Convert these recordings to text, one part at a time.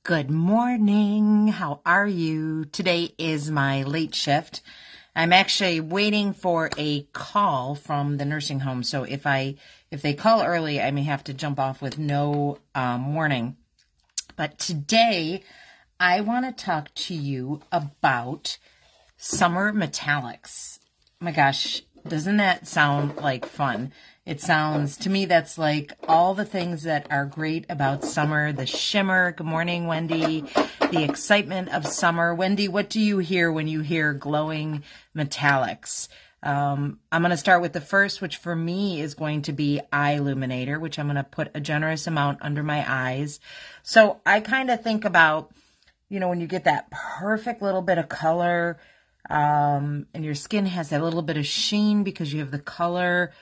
Good morning. How are you? Today is my late shift. I'm actually waiting for a call from the nursing home. So if they call early, I may have to jump off with no warning. But today I want to talk to you about summer metallics. Oh my gosh, doesn't that sound like fun? It sounds, to me, that's like all the things that are great about summer, the shimmer. Good morning, Wendy. The excitement of summer. Wendy, what do you hear when you hear glowing metallics? I'm going to start with the first, which for me is going to be eye illuminator, which I'm going to put a generous amount under my eyes. So I kind of think about, when you get that perfect little bit of color, and your skin has that little bit of sheen because you have the color.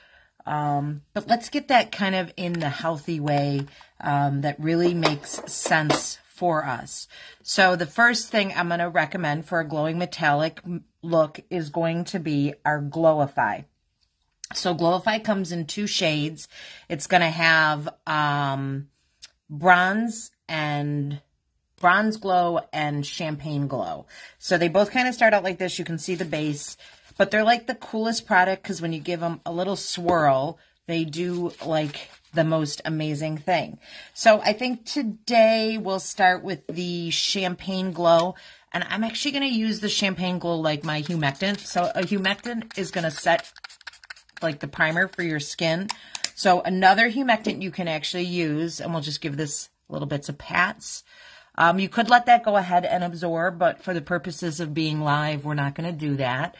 But let's get that kind of in the healthy way that really makes sense for us. So the first thing I'm going to recommend for a glowing metallic look is going to be our Glowify. So Glowify comes in two shades. It's going to have bronze glow and champagne glow. So they both kind of start out like this. You can see the base. But they're like the coolest product because when you give them a little swirl, they do like the most amazing thing. So I think today we'll start with the champagne glow. And I'm actually going to use the champagne glow like my humectant. So a humectant is going to set like the primer for your skin. So another humectant you can actually use, and we'll just give this little bits of pats. You could let that go ahead and absorb, but for the purposes of being live, we're not going to do that.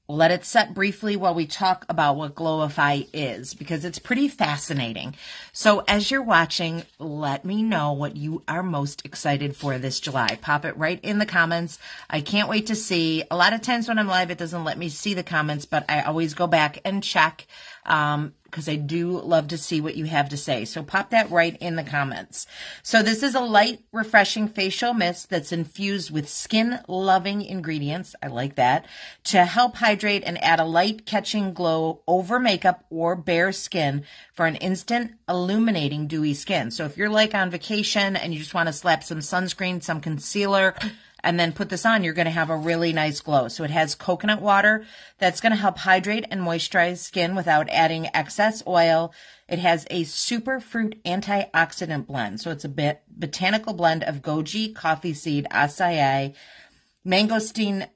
Let it set briefly while we talk about what Glowify is, because it's pretty fascinating. So as you're watching, let me know what you are most excited for this July. Pop it right in the comments. I can't wait to see. A lot of times when I'm live, it doesn't let me see the comments, but I always go back and check, because I do love to see what you have to say. So pop that right in the comments. So this is a light, refreshing facial mist that's infused with skin-loving ingredients. I like that. To help hydrate and add a light, catching glow over makeup or bare skin for an instant, illuminating, dewy skin. So if you're like on vacation and you just want to slap some sunscreen, some concealer, and then put this on, you're going to have a really nice glow. So it has coconut water that's going to help hydrate and moisturize skin without adding excess oil. It has a superfruit antioxidant blend. So it's a botanical blend of goji, coffee seed, acai, mangosteen,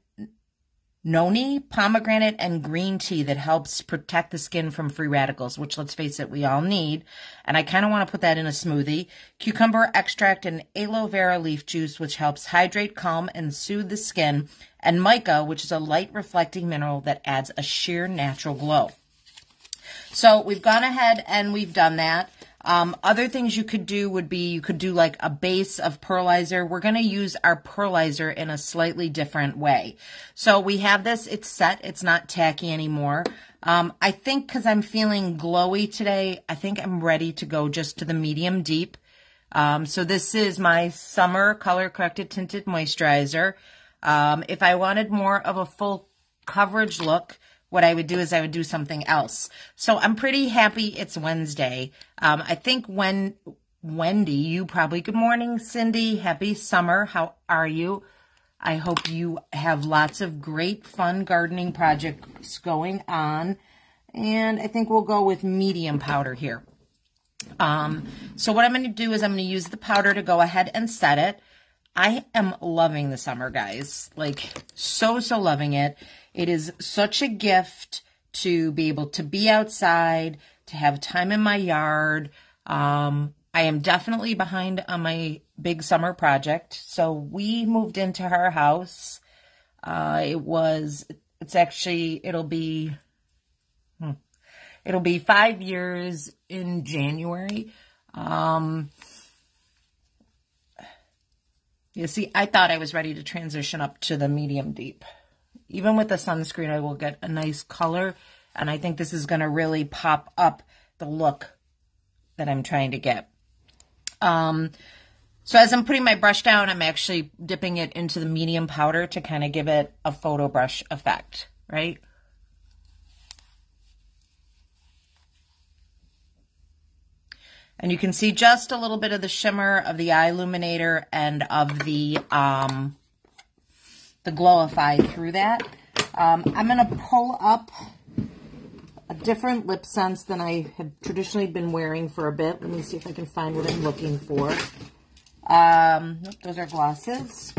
noni, pomegranate, and green tea that helps protect the skin from free radicals, which, let's face it, we all need. And I kind of want to put that in a smoothie. Cucumber extract and aloe vera leaf juice, which helps hydrate, calm, and soothe the skin. And mica, which is a light reflecting mineral that adds a sheer natural glow. So we've gone ahead and we've done that. Other things you could do would be, you could do like a base of Pearlizer. We're going to use our Pearlizer in a slightly different way. So we have this, it's set, it's not tacky anymore. I think because I'm feeling glowy today, I think I'm ready to go just to the medium deep. So this is my summer color corrected tinted moisturizer. If I wanted more of a full coverage look, what I would do is I would do something else. So I'm pretty happy it's Wednesday. I think when Wendy, you probably, good morning, Cindy. Happy summer. How are you? I hope you have lots of great fun gardening projects going on. And I think we'll go with medium powder here. So what I'm going to do is I'm going to use the powder to go ahead and set it. I am loving the summer, guys. Like, so loving it. It is such a gift to be able to be outside, to have time in my yard. I am definitely behind on my big summer project. So we moved into our house. It'll be 5 years in January. You see, I thought I was ready to transition up to the medium deep. Even with the sunscreen, I will get a nice color, and I think this is going to really pop up the look that I'm trying to get. So as I'm putting my brush down, I'm actually dipping it into the medium powder to kind of give it a photo brush effect, right? And you can see just a little bit of the shimmer of the eye illuminator and of the Glowify through that. I'm going to pull up a different lip sense than I have traditionally been wearing for a bit. Let me see if I can find what I'm looking for. Nope, those are glosses.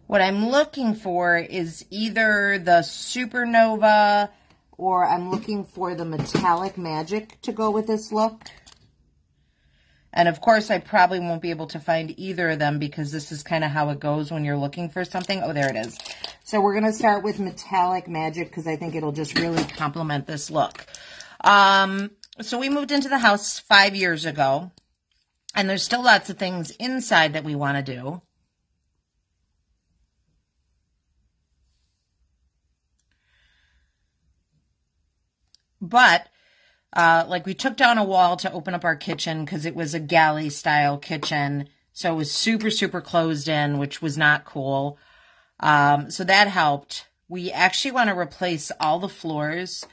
What I'm looking for is either the Supernova or I'm looking for the Metallic Magic to go with this look. And of course, I probably won't be able to find either of them because this is kind of how it goes when you're looking for something. Oh, there it is. So we're going to start with Metallic Magic because I think it'll just really complement this look. So we moved into the house 5 years ago, and there's still lots of things inside that we want to do. But like we took down a wall to open up our kitchen because it was a galley style kitchen. So it was super, super closed in, which was not cool. So that helped. We actually want to replace all the floors.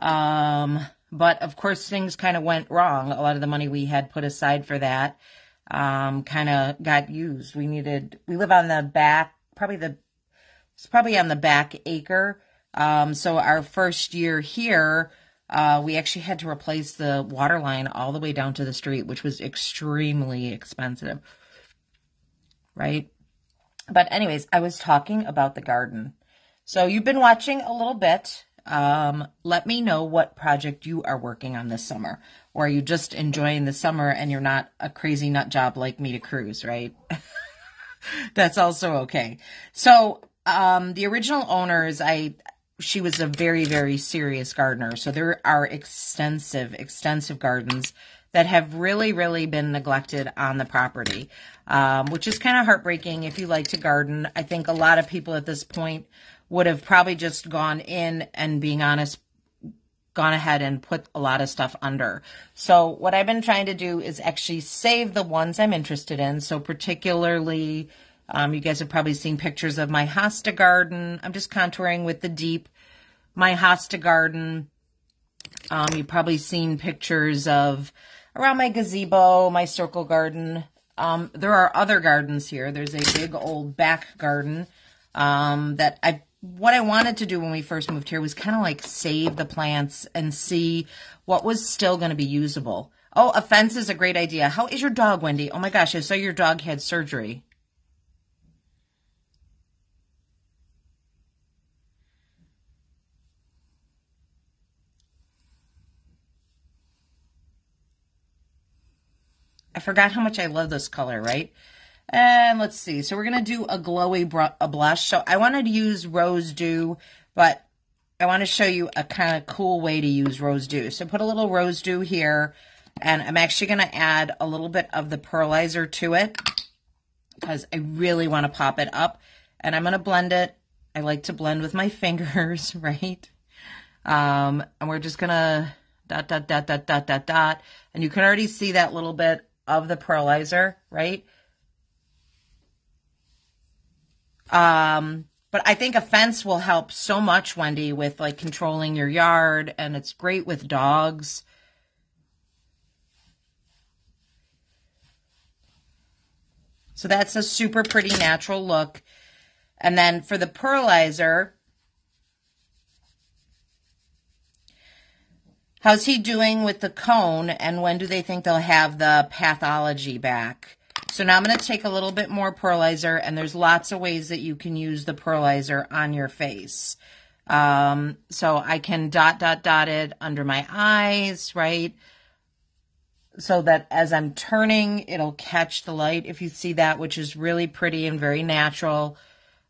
But of course things kind of went wrong. A lot of the money we had put aside for that, kind of got used. We live on the back, it's probably on the back acre. So our first year here, we actually had to replace the water line all the way down to the street, which was extremely expensive, right? But anyways, I was talking about the garden. So you've been watching a little bit. Let me know what project you are working on this summer. Or are you just enjoying the summer and you're not a crazy nut job like me to cruise, right? That's also okay. So the original owners, she was a very, very serious gardener. So there are extensive gardens that have really, really been neglected on the property, which is kind of heartbreaking if you like to garden. I think a lot of people at this point would have probably just gone in and, being honest, gone ahead and put a lot of stuff under. So what I've been trying to do is actually save the ones I'm interested in. So particularly, you guys have probably seen pictures of my hosta garden. I'm just contouring with the deep. My hosta garden. You've probably seen pictures of around my gazebo, my circle garden. There are other gardens here. There's a big old back garden what I wanted to do when we first moved here was kind of like save the plants and see what was still going to be usable. Oh, a fence is a great idea. How is your dog, Wendy? Oh my gosh, I saw your dog had surgery. I forgot how much I love this color, right? And let's see. So we're going to do a glowy blush. So I wanted to use Rose Dew, but I want to show you a kind of cool way to use Rose Dew. So put a little Rose Dew here, and I'm actually going to add a little bit of the Pearlizer to it because I really want to pop it up. And I'm going to blend it. I like to blend with my fingers, right? And we're just going to dot, dot, dot, dot, dot, dot, dot. And you can already see that little bit of the Pearlizer, right? But I think a fence will help so much, Wendy, with like controlling your yard, and it's great with dogs. So that's a super pretty natural look. And then for the Pearlizer, how's he doing with the cone, and when do they think they'll have the pathology back? So now I'm going to take a little bit more Pearlizer, and there's lots of ways that you can use the Pearlizer on your face. So I can dot, dot, dot it under my eyes, right? So that as I'm turning, it'll catch the light, if you see that, which is really pretty and very natural.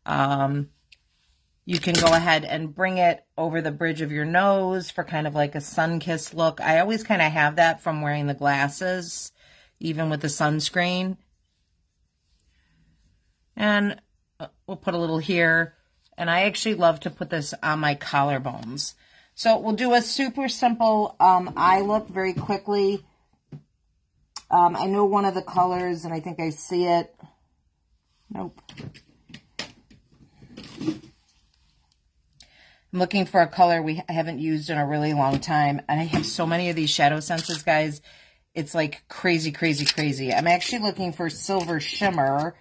You can go ahead and bring it over the bridge of your nose for kind of like a sun-kissed look. I always kind of have that from wearing the glasses, even with the sunscreen. And we'll put a little here. And I actually love to put this on my collarbones. So we'll do a super simple eye look very quickly. I know one of the colors, and I think I see it. Nope. I'm looking for a color I haven't used in a really long time. And I have so many of these shadow senses, guys. It's like crazy, crazy, crazy. I'm actually looking for Silver Shimmer,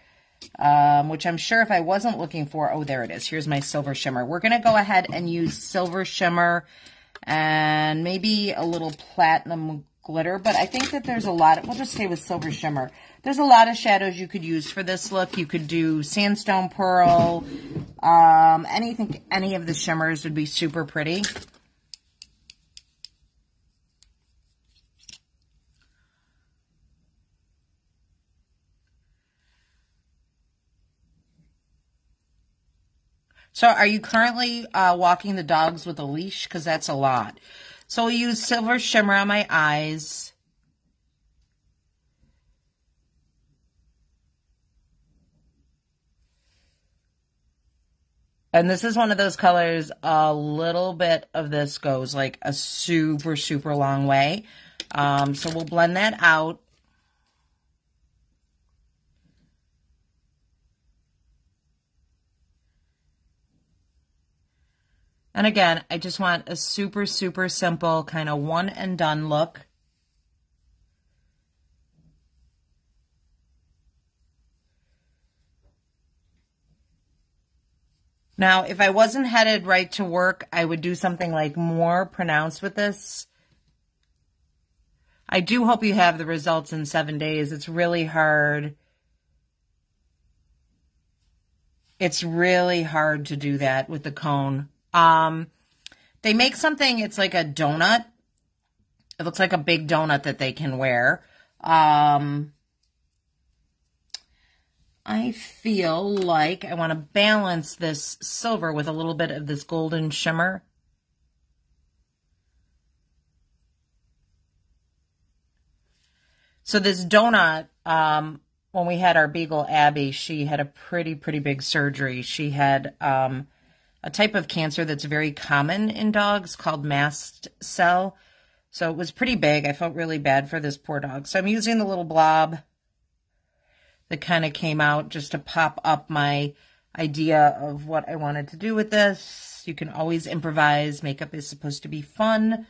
which I'm sure if I wasn't looking for, oh, there it is. Here's my Silver Shimmer. We're going to go ahead and use Silver Shimmer and maybe a little Platinum Glitter, but I think that there's a lot, we'll just stay with Silver Shimmer. There's a lot of shadows you could use for this look. You could do Sandstone Pearl, any of the shimmers would be super pretty. So are you currently walking the dogs with a leash? Because that's a lot. So I'll use Silver Shimmer on my eyes. And this is one of those colors, a little bit of this goes like a super, super long way. So we'll blend that out. And again, I just want a super, super simple kind of one and done look. Now, if I wasn't headed right to work, I would do something like more pronounced with this. I do hope you have the results in 7 days. It's really hard. It's really hard to do that with the cone. They make something, it's like a donut. It looks like a big donut that they can wear. I feel like I want to balance this silver with a little bit of this golden shimmer. So this donut, when we had our beagle Abby, she had a pretty big surgery. She had a type of cancer that's very common in dogs called mast cell. So it was pretty big. I felt really bad for this poor dog. So I'm using the little blob that kind of came out just to pop up my idea of what I wanted to do with this. You can always improvise. Makeup is supposed to be fun.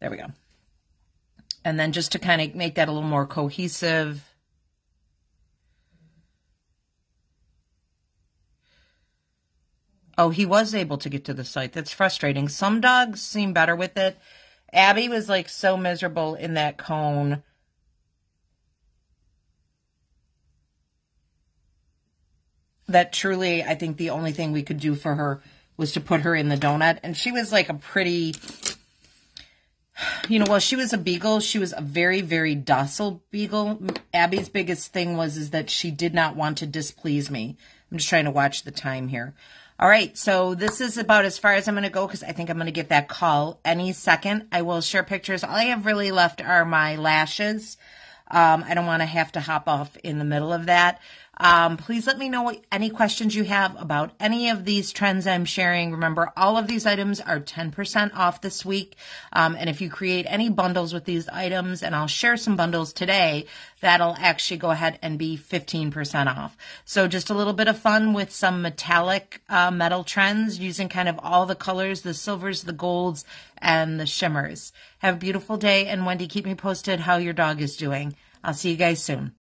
There we go. And then just to kind of make that a little more cohesive. Oh, he was able to get to the site. That's frustrating. Some dogs seem better with it. Abby was like so miserable in that cone. That truly, I think the only thing we could do for her was to put her in the donut. And she was like a pretty, well, she was a beagle. She was a very docile beagle. Abby's biggest thing is that she did not want to displease me. I'm just trying to watch the time here. All right, so this is about as far as I'm going to go because I think I'm going to get that call any second. I will share pictures. All I have really left are my lashes. I don't want to have to hop off in the middle of that. Please let me know any questions you have about any of these trends I'm sharing. Remember, all of these items are 10% off this week. And if you create any bundles with these items, and I'll share some bundles today, that'll actually go ahead and be 15% off. So just a little bit of fun with some metallic metal trends using kind of all the colors, the silvers, the golds, and the shimmers. Have a beautiful day. And Wendy, keep me posted how your dog is doing. I'll see you guys soon.